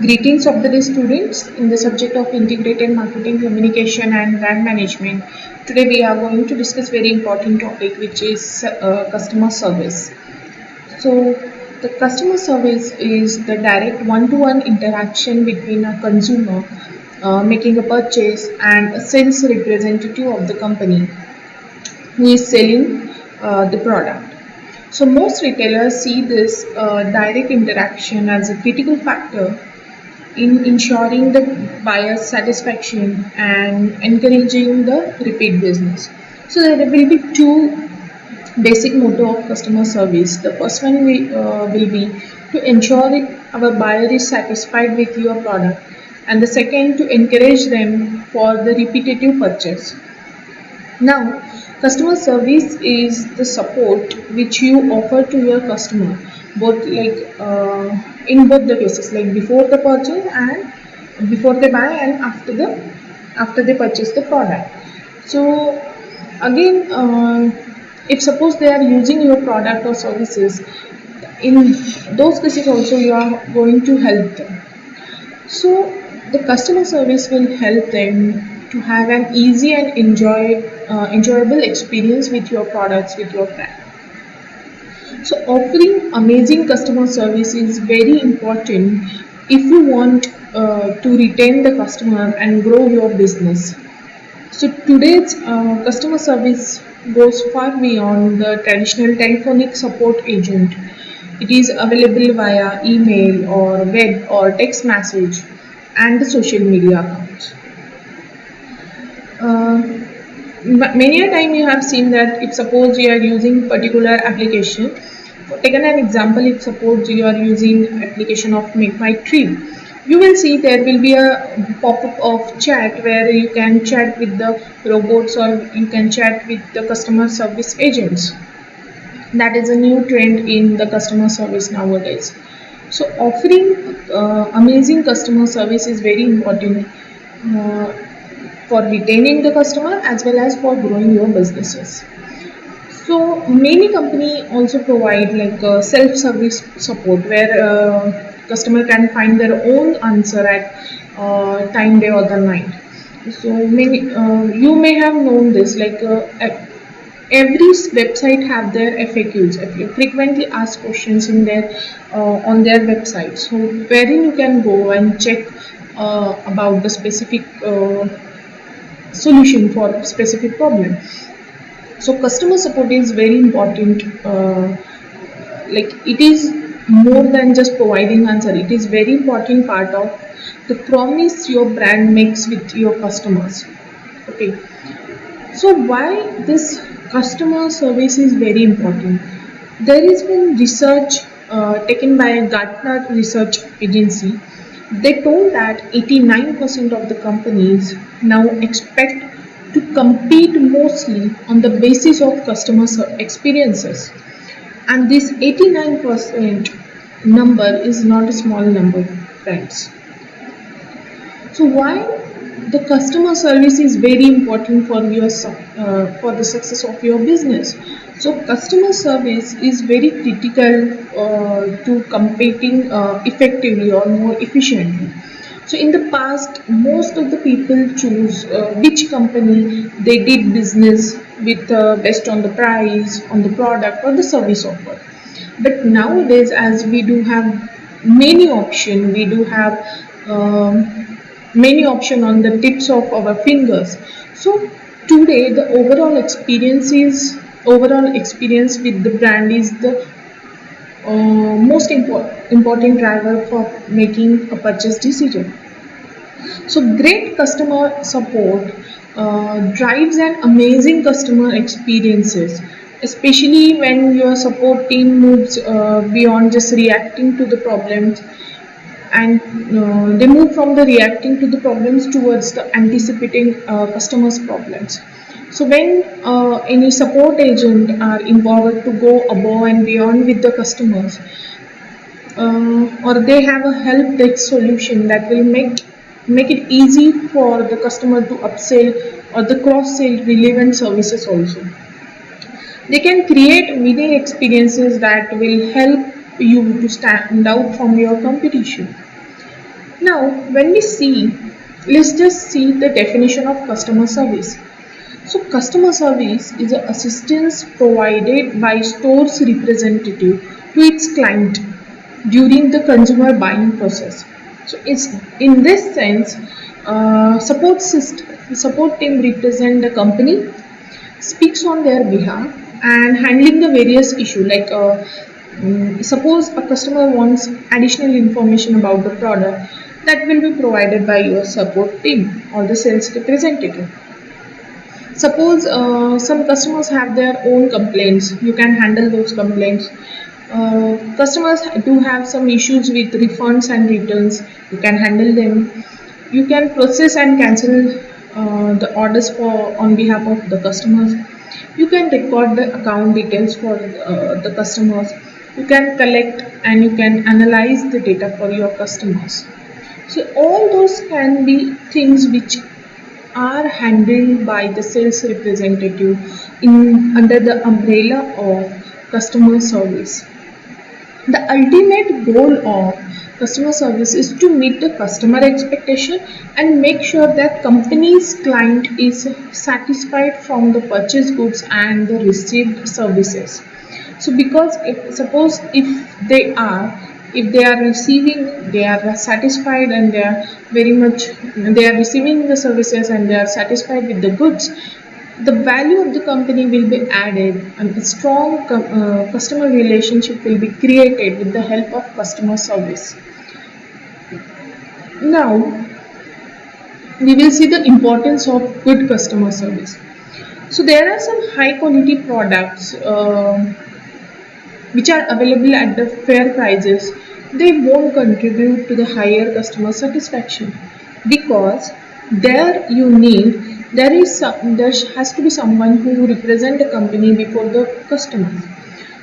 Greetings of the day students in the subject of integrated marketing communication and brand management. Today we are going to discuss very important topic which is customer service. So the customer service is the direct one-to-one interaction between a consumer making a purchase and a sales representative of the company who is selling the product. So most retailers see this direct interaction as a critical factor in ensuring the buyer's satisfaction and encouraging the repeat business. So there will be two basic motto of customer service. The first one will be to ensure that our buyer is satisfied with your product, and the second to encourage them for the repetitive purchase. Now, customer service is the support which you offer to your customer, both in both the cases, like before the purchase and before they buy and after they purchase the product. So again, if suppose they are using your product or services, in those cases also you are going to help them. So the customer service will help them to have an easy and enjoyable experience with your products, with your brand. So offering amazing customer service is very important if you want to retain the customer and grow your business. So today's customer service goes far beyond the traditional telephonic support agent. It is available via email or web or text message and the social media accounts. Many a time you have seen that if suppose you are using particular application, taken an example, if suppose you are using application of Make My Trip, you will see there will be a pop-up of chat where you can chat with the robots or you can chat with the customer service agents. That is a new trend in the customer service nowadays. So offering amazing customer service is very important uh, for retaining the customer as well as for growing your businesses. So many company also provide like self-service support where customer can find their own answer at time, day or the night. So many you may have known this like every website have their FAQs, frequently asked questions in their on their website. So wherein you can go and check about the specific solution for a specific problem. So customer support is very important. Like it is more than just providing answer. It is very important part of the promise your brand makes with your customers. Okay. So why this customer service is very important? There has been research taken by a Gartner research agency. They told that 89% of the companies now expect to compete mostly on the basis of customer experiences. And this 89% number is not a small number, friends. So why the customer service is very important for your for the success of your business. So customer service is very critical to competing effectively or more efficiently. So in the past, most of the people choose which company they did business with based on the price, on the product or the service offer. But nowadays, as we do have many option, we do have many option on the tips of our fingers. So today the overall experience with the brand is the most important driver for making a purchase decision. So great customer support drives an amazing customer experiences, especially when your support team moves beyond just reacting to the problems and they move from the reacting to the problems towards the anticipating customers problems. So when any support agent are empowered to go above and beyond with the customers, or they have a help desk solution that will make it easy for the customer to upsell or the cross sell relevant services also. They can create winning experiences that will help you to stand out from your competition. Now, when we see, let's just see the definition of customer service. So, customer service is a assistance provided by store's representative to its client during the consumer buying process. So, it's in this sense, support team represent the company, speaks on their behalf, and handling the various issue like suppose a customer wants additional information about the product, that will be provided by your support team or the sales representative. Suppose some customers have their own complaints, you can handle those complaints. Customers do have some issues with refunds and returns, you can handle them. You can process and cancel the orders for on behalf of the customers. You can record the account details for the customers. You can collect and you can analyze the data for your customers. So all those can be things which are handled by the sales representative in under the umbrella of customer service. The ultimate goal of customer service is to meet the customer expectation and make sure that company's client is satisfied from the purchased goods and the received services. So because if they are receiving, they are satisfied and they are receiving the services and they are satisfied with the goods, the value of the company will be added and a strong customer relationship will be created with the help of customer service. Now we will see the importance of good customer service. So there are some high quality products which are available at the fair prices. They won't contribute to the higher customer satisfaction because there has to be someone who represent the company before the customers.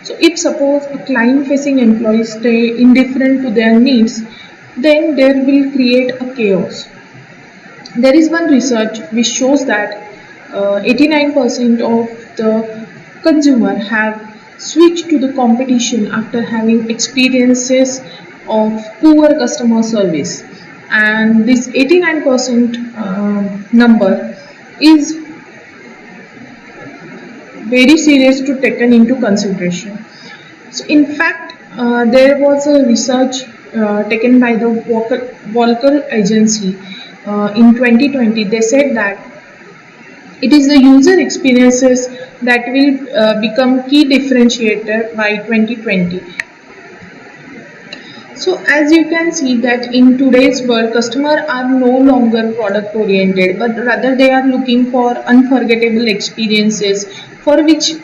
So if suppose a client facing employees stay indifferent to their needs, then there will create a chaos. There is one research which shows that 89% of the consumer have switched to the competition after having experiences of poor customer service, and this 89% number is very serious to taken into consideration. So in fact, there was a research taken by the Volcker Agency in 2020. They said that it is the user experiences that will become key differentiator by 2020. So as you can see that in today's world, customers are no longer product oriented, but rather they are looking for unforgettable experiences for which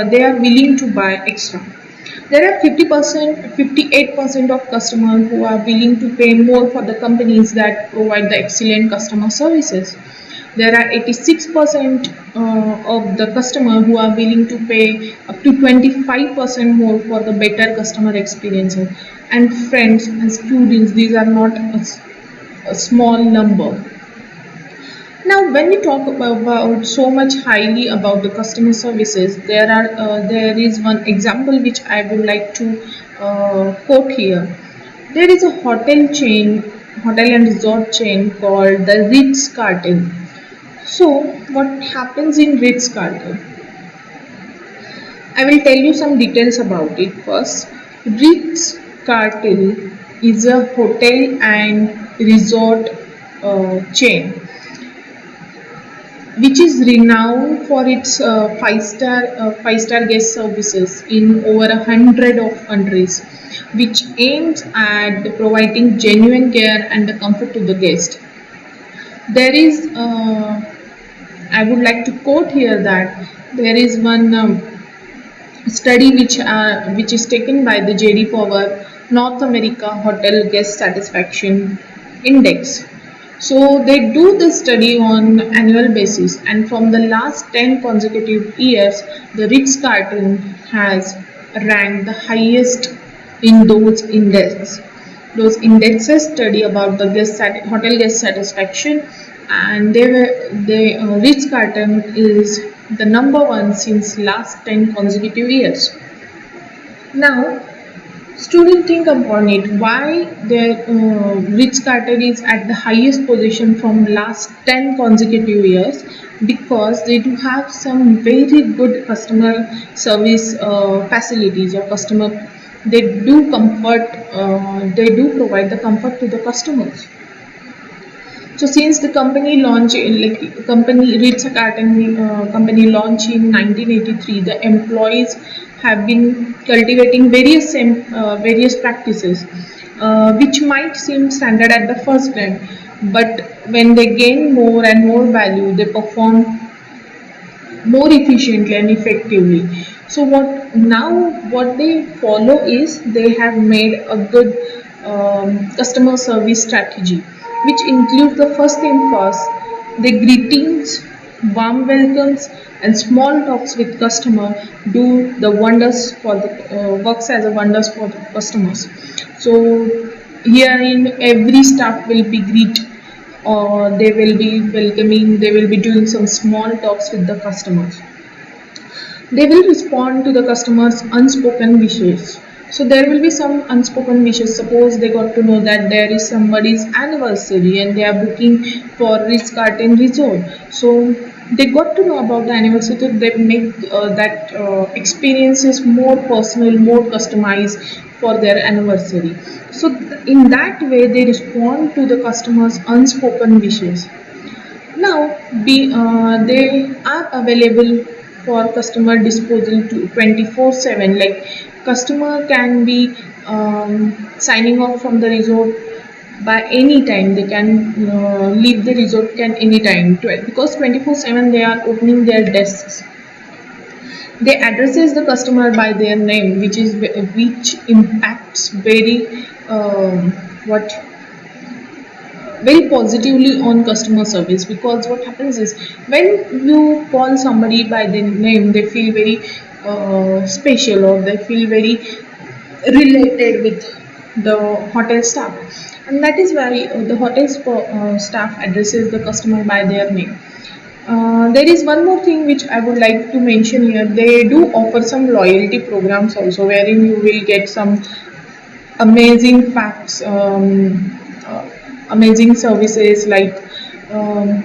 they are willing to buy extra. There are 50%, 58% of customers who are willing to pay more for the companies that provide the excellent customer services. There are 86% of the customer who are willing to pay up to 25% more for the better customer experiences. And friends and students, these are not a small number. Now, when we talk about so much highly about the customer services, there is one example which I would like to quote here. There is a hotel and resort chain called the Ritz Carlton. So, what happens in Ritz Carlton? I will tell you some details about it first. Ritz Carlton is a hotel and resort chain which is renowned for its five-star guest services in over 100 of countries, which aims at providing genuine care and the comfort to the guest. There is, I would like to quote here that there is one study which is taken by the JD Power North America Hotel Guest Satisfaction Index. So they do this study on annual basis, and from the last 10 consecutive years, the Ritz Carlton has ranked the highest in those indexes. Those indexes study about the hotel guest satisfaction, and Ritz Carlton is the number one since last 10 consecutive years. Now, Students think upon it why their Ritz Carlton is at the highest position from last 10 consecutive years, because they do have some very good customer service facilities, or customer, they do comfort, they do provide the comfort to the customers. So since the company launch, like company Ritz Carlton company launch in 1983, the employees have been cultivating various practices, which might seem standard at the first glance, but when they gain more and more value, they perform more efficiently and effectively. So what they follow is they have made a good customer service strategy, which includes the first thing first, the greetings, warm welcomes, and small talks with customer do the wonders for the works as a wonders for the customers. So herein every staff will be greet, or they will be welcoming, they will be doing some small talks with the customers. They will respond to the customers unspoken wishes. So there will be some unspoken wishes. Suppose they got to know that there is somebody's anniversary and they are booking for Ritz Carlton Resort, so they got to know about the anniversary, so they make that experiences more personal, more customized for their anniversary. So in that way they respond to the customers unspoken wishes. Now, they are available for customer disposal to 24/7. Like customer can be signing off from the resort by any time. They can leave the resort can anytime, because 24/7 they are opening their desks. They addresses the customer by their name, which impacts what very positively on customer service, because what happens is when you call somebody by their name, they feel very special, or they feel very related with the hotel staff, and that is why the staff addresses the customer by their name. There is one more thing which I would like to mention here. They do offer some loyalty programs also, wherein you will get some amazing facts, amazing services, like um,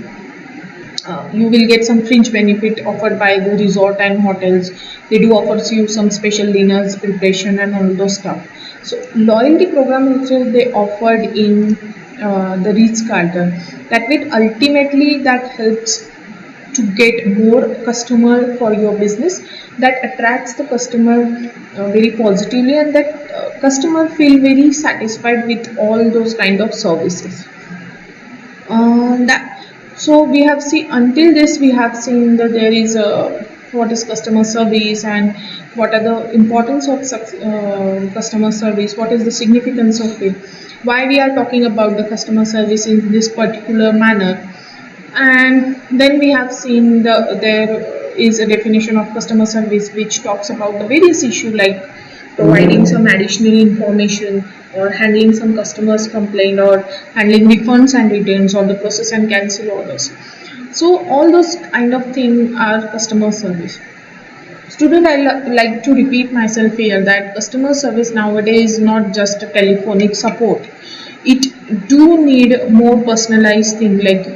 you will get some fringe benefit offered by the resort and hotels. They do offer you some special dinners preparation and all those stuff. So loyalty program also they offered in the Ritz Carlton. That will ultimately that helps to get more customer for your business, that attracts the customer very positively, and that customer feel very satisfied with all those kind of services. That so we have seen, until this we have seen that there is a what is customer service, and what are the importance of customer service, what is the significance of it, why we are talking about the customer service in this particular manner. And then we have seen there is a definition of customer service which talks about the various issue, like providing some additional information, or handling some customers complaint, or handling refunds and returns, or the process and cancel orders. So all those kind of thing are customer service. Student, like to repeat myself here that customer service nowadays is not just a telephonic support. It do need more personalized thing, like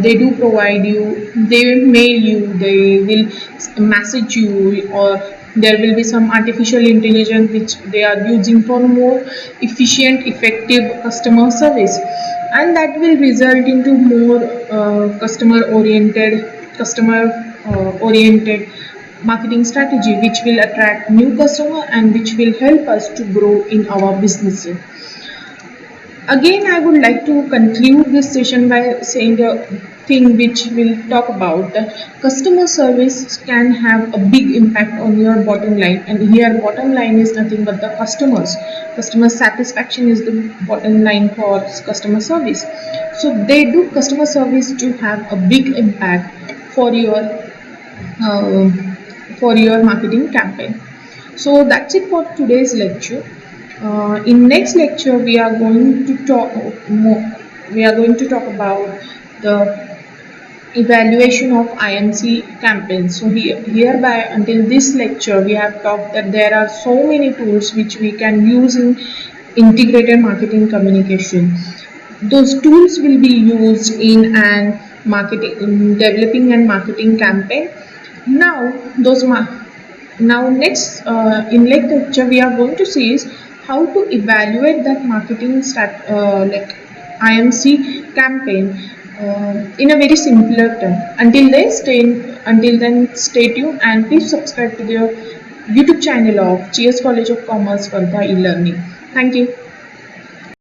they do provide you, they will mail you, they will message you, or there will be some artificial intelligence which they are using for more efficient, effective customer service, and that will result into more customer oriented marketing strategy, which will attract new customer and which will help us to grow in our businesses. Again, I would like to conclude this session by saying a thing which we'll talk about. Customer service can have a big impact on your bottom line, and here bottom line is nothing but the customers. Customer satisfaction is the bottom line for customer service. So they do customer service to have a big impact uh, for your marketing campaign. So that's it for today's lecture. In next lecture, we are going to talk more, we are going to talk about the evaluation of IMC campaigns. So hereby until this lecture we have talked that there are so many tools which we can use in integrated marketing communication. Those tools will be used in an marketing in developing and marketing campaign. Now those now next in next lecture we are going to see is how to evaluate that marketing like IMC campaign in a very simpler term. Until then stay tuned and please subscribe to the YouTube channel of GS College of Commerce for the e-learning. Thank you.